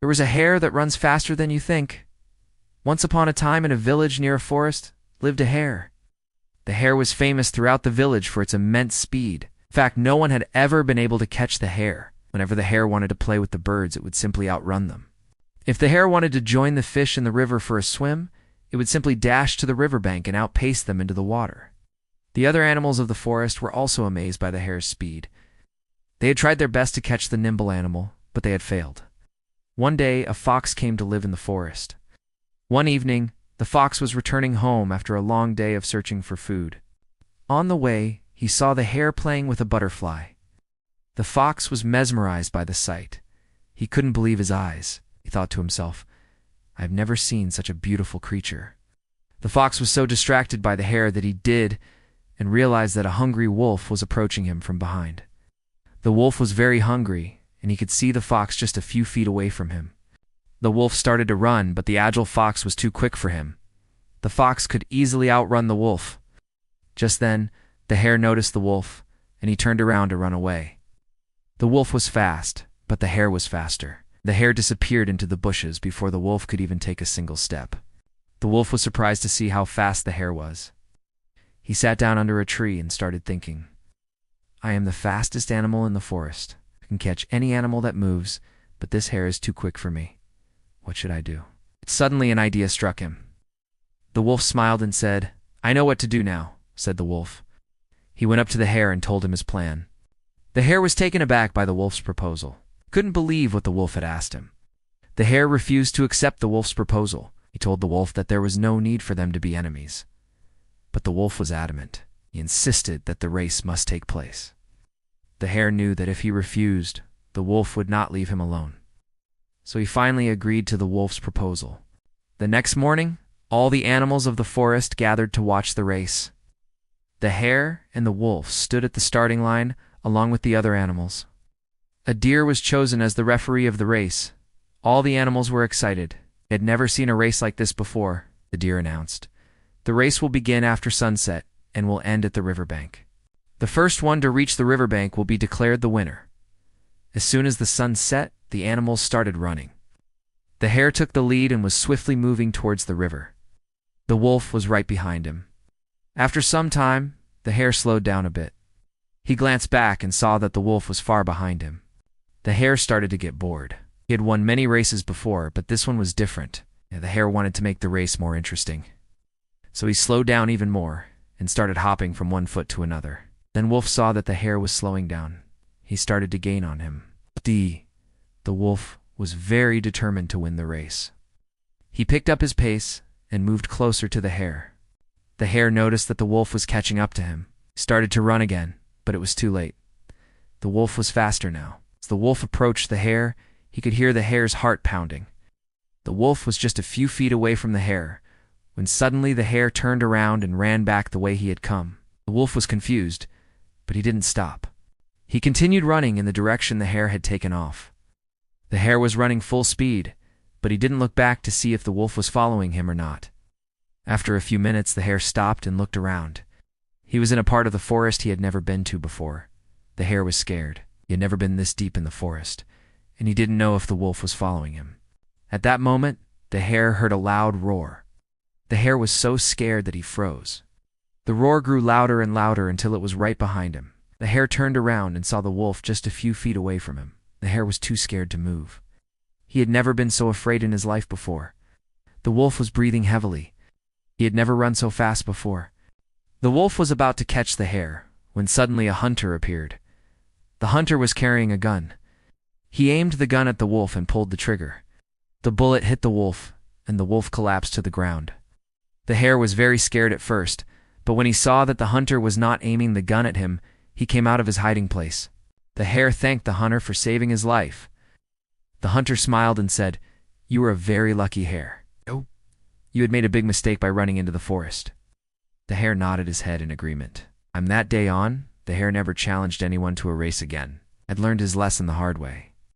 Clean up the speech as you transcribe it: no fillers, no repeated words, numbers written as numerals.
There was a hare that runs faster than you think. Once upon a time in a village near a forest lived a hare. The hare was famous throughout the village for its immense speed. In fact, no one had ever been able to catch the hare. Whenever the hare wanted to play with the birds, it would simply outrun them. If the hare wanted to join the fish in the river for a swim, it would simply dash to the riverbank and outpace them into the water. The other animals of the forest were also amazed by the hare's speed. They had tried their best to catch the nimble animal, but they had failed. One day, a fox came to live in the forest. One evening, the fox was returning home after a long day of searching for food. On the way, he saw the hare playing with a butterfly. The fox was mesmerized by the sight. He couldn't believe his eyes. He thought to himself, "I have never seen such a beautiful creature." The fox was so distracted by the hare that he did and realized that a hungry wolf was approaching him from behind. The wolf was very hungry, and he could see the fox just a few feet away from him. The wolf started to run, but the agile fox was too quick for him. The fox could easily outrun the wolf. Just then, the hare noticed the wolf, and he turned around to run away. The wolf was fast, but the hare was faster. The hare disappeared into the bushes before the wolf could even take a single step. The wolf was surprised to see how fast the hare was. He sat down under a tree and started thinking, "I am the fastest animal in the forest. I can catch any animal that moves, but this hare is too quick for me. What should I do?" Suddenly an idea struck him. The wolf smiled and said, "I know what to do now," said the wolf. He went up to the hare and told him his plan. The hare was taken aback by the wolf's proposal. Couldn't believe what the wolf had asked him. The hare refused to accept the wolf's proposal. He told the wolf that there was no need for them to be enemies. But the wolf was adamant. He insisted that the race must take place. The hare knew that if he refused, the wolf would not leave him alone. So he finally agreed to the wolf's proposal. The next morning, all the animals of the forest gathered to watch the race. The hare and the wolf stood at the starting line along with the other animals. A deer was chosen as the referee of the race. All the animals were excited. They had never seen a race like this before, the deer announced. The race will begin after sunset and will end at the riverbank. The first one to reach the riverbank will be declared the winner. As soon as the sun set, the animals started running. The hare took the lead and was swiftly moving towards the river. The wolf was right behind him. After some time, the hare slowed down a bit. He glanced back and saw that the wolf was far behind him. The hare started to get bored. He had won many races before, but this one was different. The hare wanted to make the race more interesting. So he slowed down even more and started hopping from one foot to another. Then Wolf saw that the hare was slowing down. He started to gain on him. The wolf was very determined to win the race. He picked up his pace and moved closer to the hare. The hare noticed that the wolf was catching up to him. He started to run again, but it was too late. The wolf was faster now. As the wolf approached the hare, he could hear the hare's heart pounding. The wolf was just a few feet away from the hare, when suddenly the hare turned around and ran back the way he had come. The wolf was confused, but he didn't stop. He continued running in the direction the hare had taken off. The hare was running full speed, but he didn't look back to see if the wolf was following him or not. After a few minutes, the hare stopped and looked around. He was in a part of the forest he had never been to before. The hare was scared. He had never been this deep in the forest, and he didn't know if the wolf was following him. At that moment, the hare heard a loud roar. The hare was so scared that he froze. The roar grew louder and louder until it was right behind him. The hare turned around and saw the wolf just a few feet away from him. The hare was too scared to move. He had never been so afraid in his life before. The wolf was breathing heavily. He had never run so fast before. The wolf was about to catch the hare when suddenly a hunter appeared. The hunter was carrying a gun. He aimed the gun at the wolf and pulled the trigger. The bullet hit the wolf, and the wolf collapsed to the ground. The hare was very scared at first, but when he saw that the hunter was not aiming the gun at him, he came out of his hiding place. The hare thanked the hunter for saving his life. The hunter smiled and said, "You were a very lucky hare. You had made a big mistake by running into the forest." The hare nodded his head in agreement. From that day on, the hare never challenged anyone to a race again. Had learned his lesson the hard way.